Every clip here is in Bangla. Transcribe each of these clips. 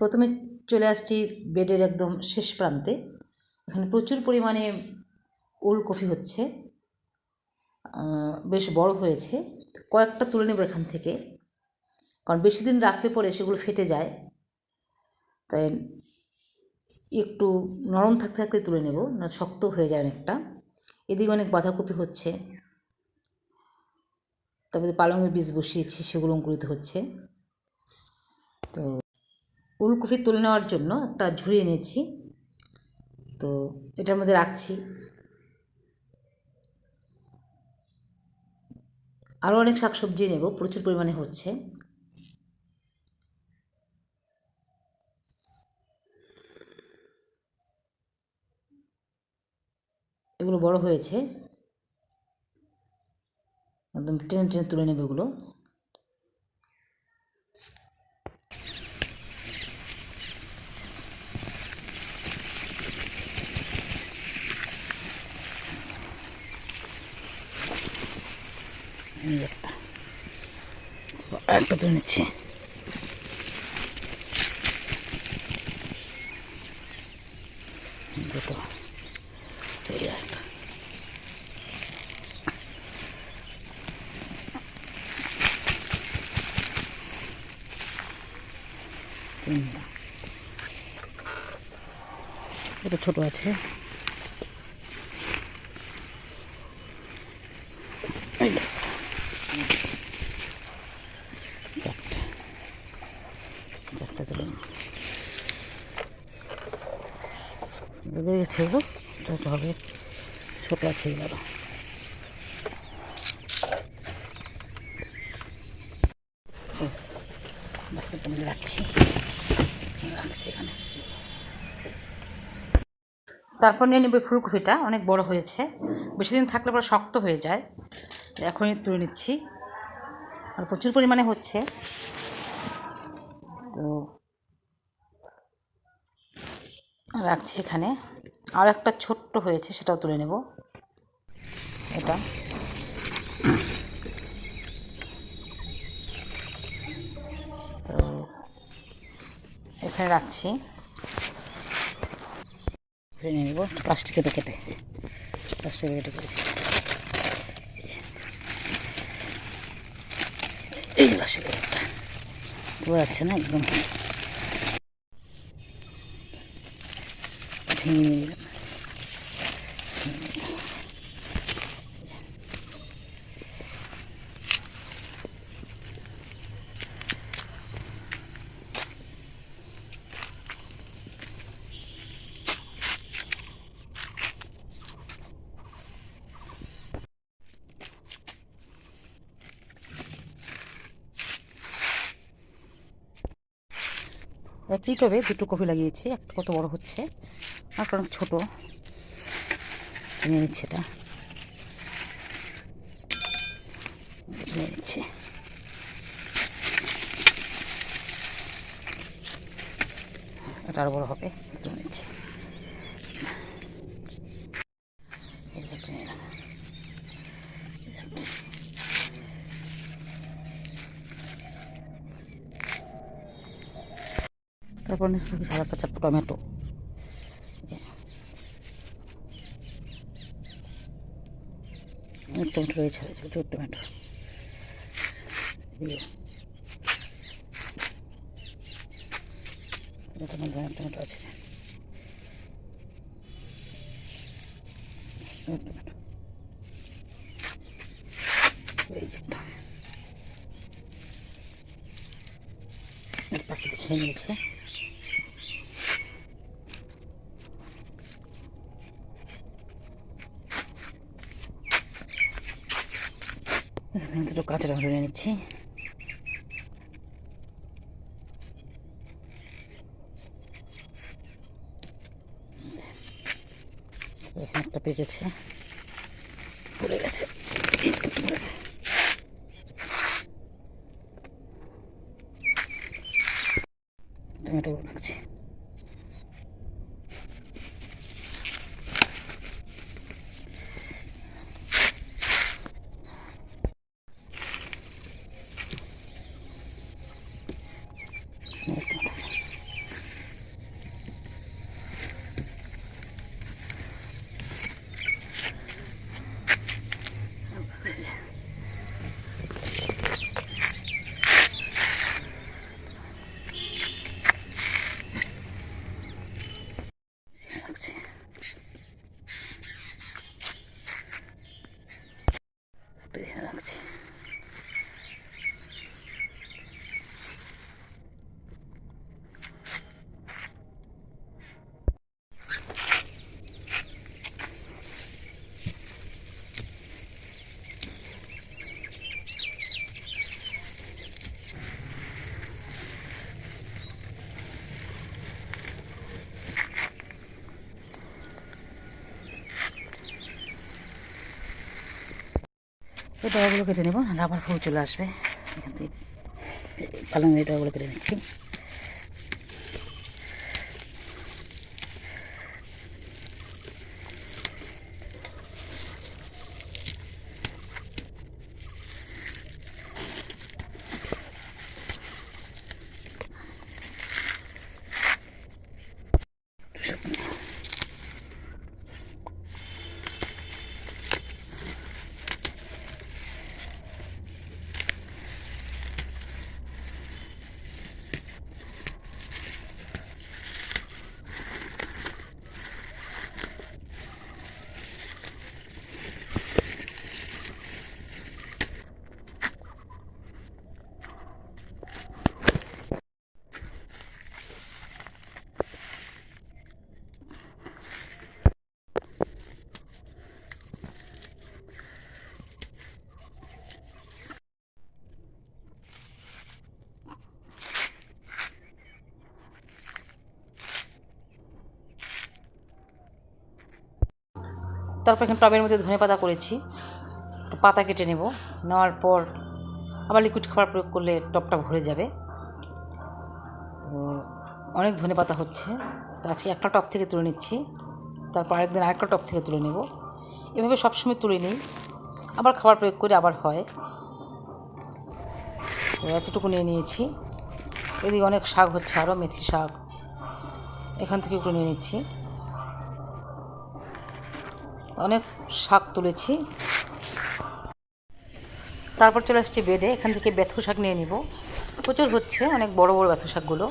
প্রথমে চলে আসছি বেডের একদম শেষ প্রান্তে। এখানে প্রচুর পরিমাণে ওলকপি হচ্ছে, বেশ বড় হয়েছে। কয়েকটা তুলে নেব এখান থেকে, কারণ বেশি দিন রাখলে পরে সেগুলো ফেটে যায়, তাই একটু নরম থাকতে থাকতে তুলে নেব, না শক্ত হয়ে যায় অনেকটা। এদিকে অনেক বাঁধাকপি হচ্ছে, তবে পালংয়ের বীজ বসিয়েছি, সেগুলো অঙ্কুরিত হচ্ছে। তো ওলকপি তুলে নেওয়ার জন্য একটা ঝুড়ি এনেছি, তো এটার মধ্যে রাখছি। আরও অনেক শাকসবজি নেব, প্রচুর পরিমাণে হচ্ছে। এগুলো বড় হয়েছে, একদম টেনে টেনে তুলে নেবে এগুলো। একটা তুলে নিচ্ছি। দুটো, একটা। তিনটা, এটা ছোটো আছে। চারটা তুলে ডুবে গেছে এগুলো, এটা হবে ছোটো আছে এগুলো। বাস্কেটটা মধ্যে রাখছি এখানে। তারপর নিয়ে নেবে ফুলকপিটা, অনেক বড় হয়েছে, বেশি দিন থাকলে পরে শক্ত হয়ে যায়, এখনই তুলে নিচ্ছি। আর প্রচুর পরিমাণে হচ্ছে, তো রাখছি এখানে। আর একটা ছোট্ট হয়েছে, সেটাও তুলে নেব। এটা তো এখানে রাখছি, নিয়ে নেব। প্লাস্টিকে কেটে করেছি, এই প্লাস্টিকের একটা বোঝা যাচ্ছে না, একদম ভেঙে নিয়ে নিলাম। একই টবে দুটো কপি লাগিয়েছি, একটা কত বড় হচ্ছে, একটা অনেক ছোটো। নিয়ে নিচ্ছি, এটা নিয়ে নিচ্ছি। এটা আরও বড়ো হবে, তুলে নিচ্ছি। তারপর সাদা কাঁচা টমেটো, টমেটো রয়েছে, টমেটো টমেটো আছে, পাখি খেয়ে নিয়েছে। দুটো কাঁচা টমেটো নিয়ে নিচ্ছি। এখানে একটা পেকেছে, পড়ে গেছে। টমেটো রাখছি। এই ডগাগুলো কেটে নেব, আবার ফুল চলে আসবে। এখান থেকে পালংয়ের ডগাগুলো কেটে নিচ্ছি। তারপর এখানে টবের মধ্যে ধনেপাতা করেছি, পাতা কেটে নেব। নেওয়ার পর আবার লিকুইড খাবার প্রয়োগ করলে টবটা ভরে যাবে। তো অনেক ধনেপাতা হচ্ছে, তো আজকে একটা টব থেকে তুলে নিচ্ছি, তারপর আরেকদিন আরেকটা টব থেকে তুলে নেব। এভাবে সবসময় তুলে নিই, আবার খাবার প্রয়োগ করে আবার হয়। তো এতটুকু নিয়ে নিয়েছি। এদিকে অনেক শাক হচ্ছে, আরও মেথি শাক, এখান থেকে একটু নিয়ে নিচ্ছি। অনেক শাক তুলেছি। তারপর চলে আসছি বেডে, এখান থেকে বেথু শাক নিয়ে নিব। প্রচুর হচ্ছে, অনেক বড় বড় বেথু শাকগুলো।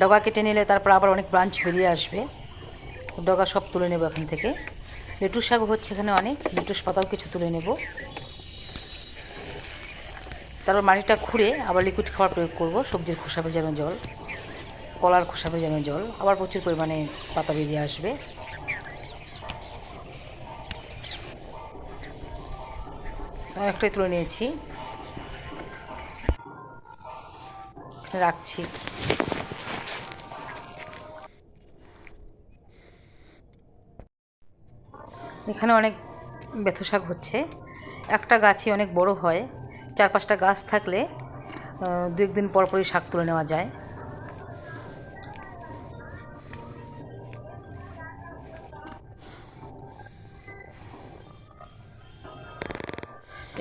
ডগা কেটে নিলে তারপর আবার অনেক ব্রাঞ্চ বেরিয়ে আসবে। ডগা সব তুলে নেব এখান থেকে। লেটুস শাকও হচ্ছে এখানে অনেক, লেটুস পাতাও কিছু তুলে নেব। তারপর মাটিটা খুঁড়ে আবার লিকুইড খাবার প্রয়োগ করব। সবজির খোসা ভেজানো জল, কলার খোসা ভেজানো জল, আবার প্রচুর পরিমাণে পাতা বেরিয়ে আসবে। অনেকটাই তুলে নিয়েছি, রাখছি। এখানে অনেক বেথু শাক হচ্ছে, একটা গাছই অনেক বড় হয়। 4-5টা গাছ থাকলে 2-1 দিন পর পরই শাক তুলে নেওয়া যায়।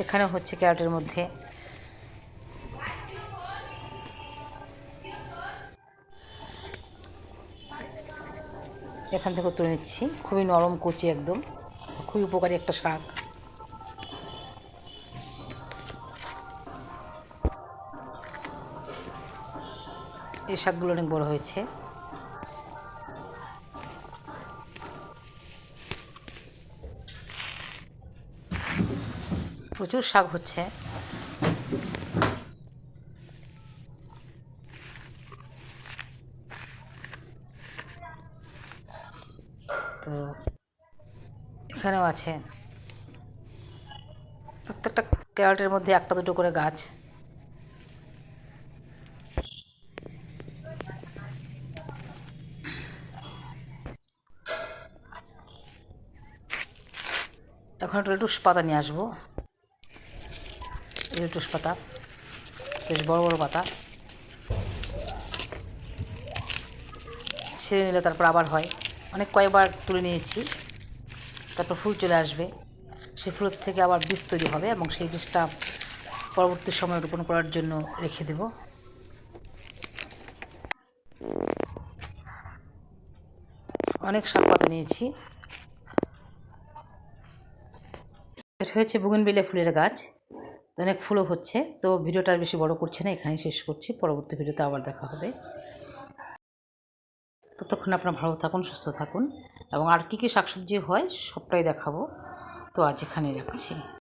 এখানে হচ্ছে ক্যারটের মধ্যে। এখান থেকে তুলে নিচ্ছি, খুবই নরম কচি, একদম খুবই উপকারী একটা শাক। এই শাকগুলো অনেক বড় হয়েছে। প্রচুর শাক হচ্ছে। তো এখানেও আছে, প্রত্যেকটা ক্যারটের মধ্যে 1-2 করে গাছ। এখন একটু লেটুস পাতা নিয়ে আসবো। লেটুস পাতা বেশ বড় বড় পাতা, ছেড়ে নিলে তারপর আবার হয়। অনেক কয়েকবার তুলে নিয়েছি। তারপর ফুল চলে আসবে, সেই ফুলের থেকে আবার বীজ তৈরি হবে এবং সেই বীজটা পরবর্তী সময় রোপণ করার জন্য রেখে দেব। অনেক শাক পাতা নিয়েছি। এটা হচ্ছে বুগেনভিলিয়া ফুলের গাছ, অনেক ফুলও হচ্ছে। তো ভিডিওটা আর বেশি বড় করছে না, এখানেই শেষ করছি। পরবর্তী ভিডিওতে আবার দেখা হবে। ততক্ষণ আপনারা ভালো থাকুন, সুস্থ থাকুন, এবং আর কী কী শাকসবজি হয় সবটাই দেখাবো। তো আজ এখানে রাখছি।